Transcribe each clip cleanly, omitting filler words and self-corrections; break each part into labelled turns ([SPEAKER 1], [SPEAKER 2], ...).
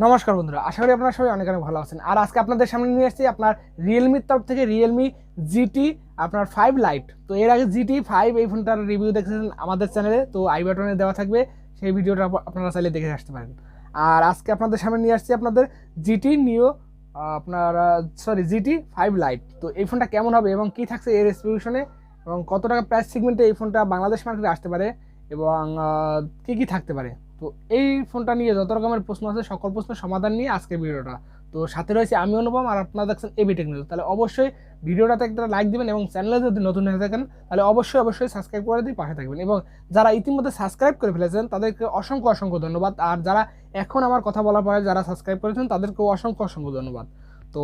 [SPEAKER 1] নমস্কার বন্ধুরা, আশা করি আপনারা সবাই অনেক অনেক ভালো আছেন। আর আজকে আপনাদের সামনে নিয়ে এসেছি আপনার রিয়েলমির তরফ থেকে রিয়েলমি জিটি আপনার 5 লাইট। তো এর আগে জিটি 5 এই ফোনটার রিভিউ দেখেছেন আমাদের চ্যানেলে, তো আই বাটনে দেওয়া থাকবে, সেই ভিডিওটা আপনারা চাইলে দেখে আসতে পারেন। আর আজকে আপনাদের সামনে নিয়ে আসছি আপনাদের জিটি নিও আপনার জিটি 5 লাইট। তো এই ফোনটা কেমন হবে এবং কী থাকছে এর স্পেসিফিকেশনে এবং কত টাকা প্রাইস সেগমেন্টে এই ফোনটা বাংলাদেশ মার্কেটে আসতে পারে এবং কী কী থাকতে পারে। তো এই ফোনটা নিয়ে যত রকমের প্রশ্ন আছে সকল প্রশ্নের সমাধান নিয়ে আজকের ভিডিওটা। তো সাথে রয়েছে আমি অনুপম আর আপনারা দেখছেন ABTechnews। তাহলে অবশ্যই ভিডিওটাতে একটা লাইক দিবেন এবং চ্যানেলে যদি নতুন হয়ে থাকেন তাহলে অবশ্যই সাবস্ক্রাইব করে দিয়ে পাশে থাকবেন। এবং যারা ইতিমধ্যে সাবস্ক্রাইব করে ফেলেছেন তাদেরকে অসংখ্য ধন্যবাদ। আর যারা এখন আমার কথা বলার পরে যারা সাবস্ক্রাইব করেছেন তাদেরকেও অসংখ্য ধন্যবাদ। তো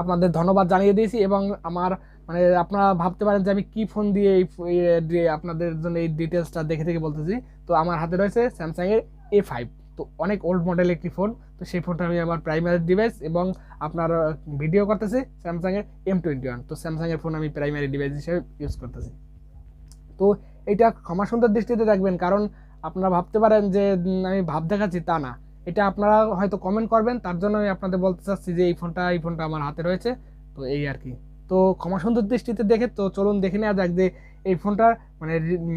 [SPEAKER 1] আপনাদের ধন্যবাদ জানিয়ে দিয়েছি এবং আমার মানে আপনারা ভাবতে পারেন যে আমি কি ফোন দিয়ে আপনাদের জন্য এই ডিটেলসটা দেখে থেকে বলতেছি। তো আমার হাতে রয়েছে স্যামসাংয়ের A5। তো অনেক ওল্ড মডেল একটি ফোন। তো সেই ফোনটা আমি আমার প্রাইমারি ডিভাইস এবং আপনার ভিডিও করতেছি স্যামসাংয়ের M21। তো স্যামসাংয়ের ফোন আমি প্রাইমারি ডিভাইস হিসেবে ইউজ করতেছি। তো এটা ক্ষমা সুন্দর দৃষ্টিতে দেখবেন, কারণ আপনারা ভাবতে পারেন যে আমি ভাব দেখাচ্ছি, তা না। এটা আপনারা হয়তো কমেন্ট করবেন, তার জন্য আমি আপনাদের বলতে চাচ্ছি যে এই ফোনটা আমার হাতে রয়েছে। তো এই আর কি। তো ক্ষমা সুন্দর দৃষ্টিতে দেখে তো চলুন দেখে নেওয়া যাক যে এই ফোনটার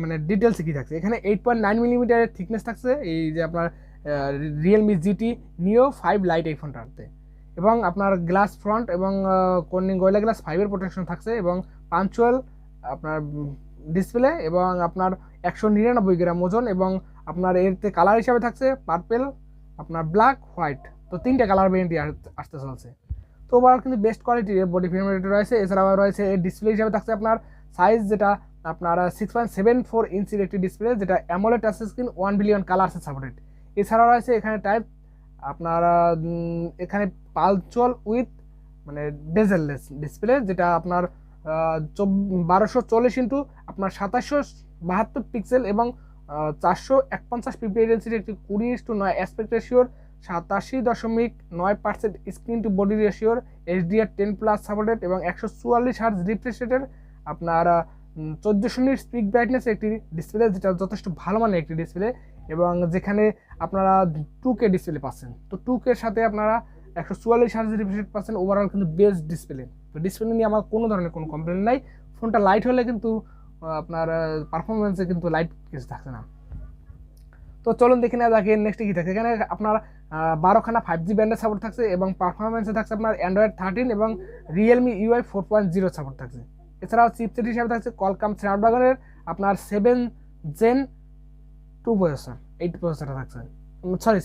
[SPEAKER 1] মানে ডিটেলসে কী থাকছে। এখানে 8.9 মিলিমিটারের থিকনেস থাকছে এই যে আপনার রিয়েলমি জিটি নিও 5 লাইট এই ফোনটাতে। এবং আপনার গ্লাস ফ্রন্ট এবং কর্নিং গরিলা গ্লাস 5-এর প্রোটেকশন থাকছে এবং পাঞ্চুয়াল আপনার ডিসপ্লে এবং আপনার 199 গ্রাম ওজন এবং আপনার এরতে কালার হিসাবে থাকছে পার্পেল, আপনার ব্ল্যাক, হোয়াইট। তো তিনটে কালার ভেরিয়েন্টই আসতে চলছে। তো ওভারঅল কিন্তু বেস্ট কোয়ালিটির বডি ফিঙ্গারপ্রিন্ট রয়েছে। এছাড়াও রয়েছে এর ডিসপ্লে হিসাবে থাকছে আপনার সাইজ, যেটা আপনার 6.74 ইঞ্চির একটি ডিসপ্লে, যেটা অ্যামোলেড টাচ স্ক্রিন 1 বিলিয়ন কালারসে সাপোর্টেড। এছাড়াও রয়েছে এখানে টাইপ আপনার এখানে পালচুয়াল উইথ মানে বেজেললেস ডিসপ্লে, যেটা আপনার 1240 ইন্টু আপনার 2772 পিক্সেল এবং 451 পিপি ডেন্সিটি একটি 20:9 অ্যাসপেক্ট রেশিওর 87.9% স্ক্রিন টু বডি রেশিওর HDR10+ সাপোর্টেড এবং 144 হার্জ রিফ্রেশ রেটের আপনার 1400 নিট স্পিক ব্রাইটনেস একটি ডিসপ্লে, যেটা যথেষ্ট ভালো মানের একটি ডিসপ্লে এবং যেখানে আপনারা 2K ডিসপ্লে পাচ্ছেন। তো 2K সাথে আপনারা 144 হার্জ রিফ্রেশ রেট পাচ্ছেন। ওভারঅল কিন্তু বেস্ট ডিসপ্লে। তো ডিসপ্লে নিয়ে আমার কোনো ধরনের কোনো কমপ্লেন নাই। ফোনটা লাইট হলে কিন্তু আপনার পারফরমেন্সে কিন্তু লাইট কিছু থাকছে না। তো চলুন দেখে নেওয়া যাক নেক্সট কী থাকে। এখানে আপনার 12খানা 5G ব্যান্ডের সাপোর্ট থাকছে এবং পারফরমেন্সে থাকছে আপনার Android 13 এবং Realme UI 4.0 সাপোর্ট থাকছে। এছাড়াও চিপসেট হিসাবে থাকছে Qualcomm Snapdragon আপনার 7Gen2 প্রসেসর, 8 প্রসেসরটা থাকছে,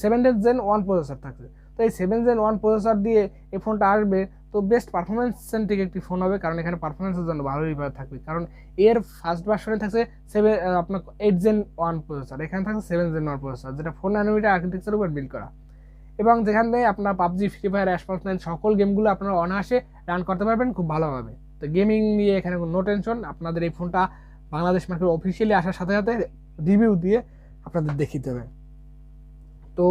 [SPEAKER 1] 7Gen1 প্রসেসর থাকছে। তো এই 7Gen1 প্রসেসর দিয়ে এই ফোনটা আসবে, তো বেস্ট পারফরমেন্স সেন্ট্রিক একটি ফোন হবে, কারণ এখানে পারফরমেন্সের জন্য ভালোই থাকবে। কারণ এর ফার্স্ট ভার্সনে থাকছে আপনার 8Gen1 প্রসেসর, এখানে থাকছে 7Gen1 প্রসেসর, যেটা 4 ন্যানোমিটার আর্কিটেকচারের উপর বিল্ড করা। এবং যেখানে আপনার পাবজি, ফ্রি ফায়ার, অ্যাসফল্ট 9 সকল গেমগুলো আপনারা অনায়াসে রান করতে পারবেন খুব ভালোভাবে। তো গেমিং নিয়ে এখানে নো টেনশন। আপনাদের এই ফোনটা বাংলাদেশ মার্কেট অফিসিয়ালি আসার সাথে সাথে রিভিউ দিয়ে আপনাদের দেখিয়ে দেবে। তো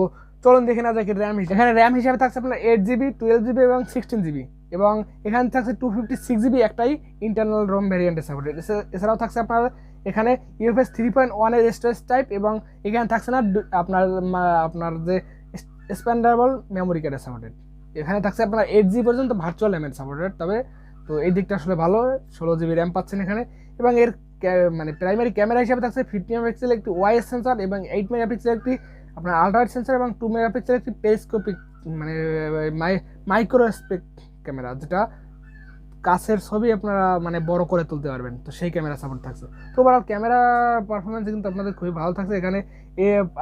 [SPEAKER 1] চলুন দেখে না যাক র্যাম হিসেবে। এখানে র্যাম হিসাবে থাকছে আপনার 8GB, 12GB এবং 16GB এবং এখানে থাকছে 256GB একটাই ইন্টারনাল রোম ভ্যারিয়েন্টের সাপোর্টেড। এছাড়াও থাকছে আপনার এখানে UFS 3.1 এর স্টোরেজ টাইপ এবং এখানে থাকছে না আপনার যে এক্সপ্যান্ডেবল মেমোরি কার্ডের সাপোর্টেড। এখানে থাকছে আপনার 8GB পর্যন্ত ভার্চুয়াল র্যামের সাপোর্টেড। তবে তো এই দিকটা আসলে ভালো, 16GB র্যাম পাচ্ছেন এখানে। এবং এর মানে প্রাইমারি ক্যামেরা হিসাবে থাকছে 50 মেগাপিক্সেল একটি ওয়াইএস সেন্সর এবং 8 মেগাপিক্সেল একটি আপনার আল্ট্রাওয়াইড সেন্সর এবং 2 মেগাপিক্সেল একটি পেরিস্কোপিক মানে মাইক্রোস্পেক ক্যামেরা, যেটা কাছের ছবি আপনারা মানে বড় করে তুলতে পারবেন। তো সেই ক্যামেরা সাপোর্ট থাকছে। তো ওভারঅল ক্যামেরা পারফরমেন্স কিন্তু আপনাদের খুবই ভালো থাকছে। এখানে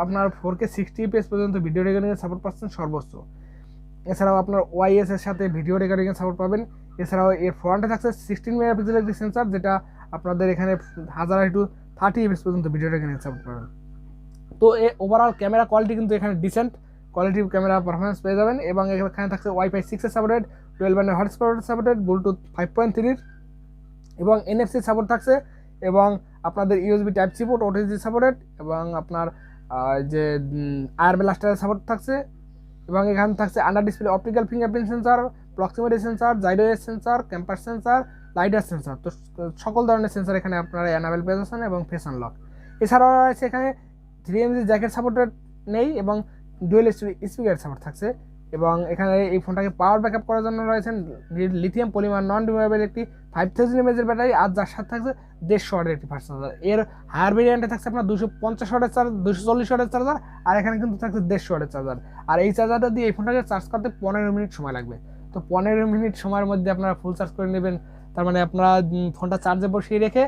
[SPEAKER 1] আপনার 4K 60 FPS পর্যন্ত ভিডিও রেকর্ডিংয়ের সাপোর্ট পাচ্ছেন সর্বোচ্চ। এছাড়াও আপনার ওয়াইএস এর সাথে ভিডিও রেকর্ডিংয়ের সাপোর্ট পাবেন। এছাড়াও এর ফ্রন্টে থাকছে 16 মেগাপিক্সেল একটি সেন্সর, যেটা আপনাদের এখানে 1080 FPS পর্যন্ত ভিডিও রেকর্ডিংয়ের সাপোর্ট পাবেন। তো ওভারঅল ক্যামেরা কোয়ালিটি কিন্তু এখানে ডিসেন্ট কোয়ালিটির ক্যামেরা পারফরমেন্স পেয়ে যাবেন। এবং এখানে থাকছে Wi-Fi 6 এর সাপোর্টেড, 12 হটস্পট সাপোর্টেড, ব্লুটুথ 5.3 এবং NFC সাপোর্ট থাকছে এবং আপনাদের USB Type-C port, OTG supported এবং আপনার যে আয়ার ব্লাস্টারের সাপোর্ট থাকছে। এবং এখানে থাকছে under display optical fingerprint sensor, proximity sensor, gyro sensor, ক্যাম্পার সেন্সর, লাইডার সেন্সর। তো সকল ধরনের সেন্সর এখানে আপনারা অ্যানাবেল পেয়ে যাচ্ছেন এবং ফেস আনলক। এছাড়াও রয়েছে এখানে 3mg জ্যাকেট সাপোর্টেড নেই এবং ডুয়েল স্পিকার সাপোর্ট থাকছে এবং এখানে এই ফোনটাকে পাওয়ার ব্যাকআপ করার জন্য রয়েছেন লিথিয়াম পলিমার নন রিমুভেবল একটি 5000 mAh ব্যাটারি, আর যার সাথে থাকছে 150 ওয়াটের একটি ফাস্ট চার্জার। এর হায়ার ভেরিয়েন্টে থাকছে আপনার 250 ওয়াটের চার্জার, 240 ওয়াটের চার্জার, আর এখানে কিন্তু থাকছে 150 ওয়াটের চার্জার। আর এই চার্জারটা দিয়ে এই ফোনটাকে চার্জ করতে 15 মিনিট সময় লাগবে। তো 15 মিনিট সময়ের মধ্যে আপনারা ফুল চার্জ করে নেবেন। তার মানে আপনারা ফোনটা চার্জে বসিয়ে রেখে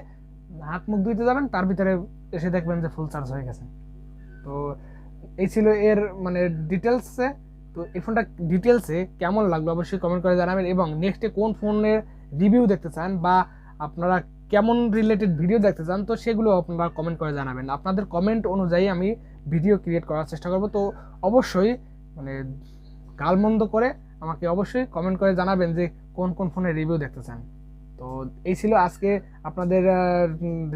[SPEAKER 1] হাত মুখ ধুইতে যাবেন, তার ভিতরে এসে দেখবেন যে ফুল চার্জ হয়ে গেছে। তো এই ছিল এর মানে ডিটেলসে। তো এই ফোনটা ডিটেলসে কেমন লাগলো অবশ্যই কমেন্ট করে জানাবেন, এবং নেক্সটে কোন ফোনের রিভিউ দেখতে চান বা আপনারা কেমন রিলেটেড ভিডিও দেখতে চান, তো সেগুলো আপনারা কমেন্ট করে জানাবেন। আপনাদের কমেন্ট অনুযায়ী আমি ভিডিও ক্রিয়েট করার চেষ্টা করব। তো অবশ্যই মানে গালমন্দ করে আমাকে অবশ্যই কমেন্ট করে জানাবেন যে কোন কোন ফোনের রিভিউ দেখতে চান। তো এই ছিল আজকে আপনাদের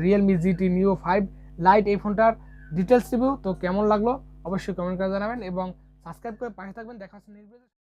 [SPEAKER 1] Realme GT Neo 5 Lite এই ফোনটার ডিটেলস রিভিউ। তো কেমন লাগলো অবশ্যই কমেন্ট করে জানাবেন এবং সাবস্ক্রাইব করে পাশে থাকবেন। দেখা হচ্ছে নেক্সট ভিডিওতে।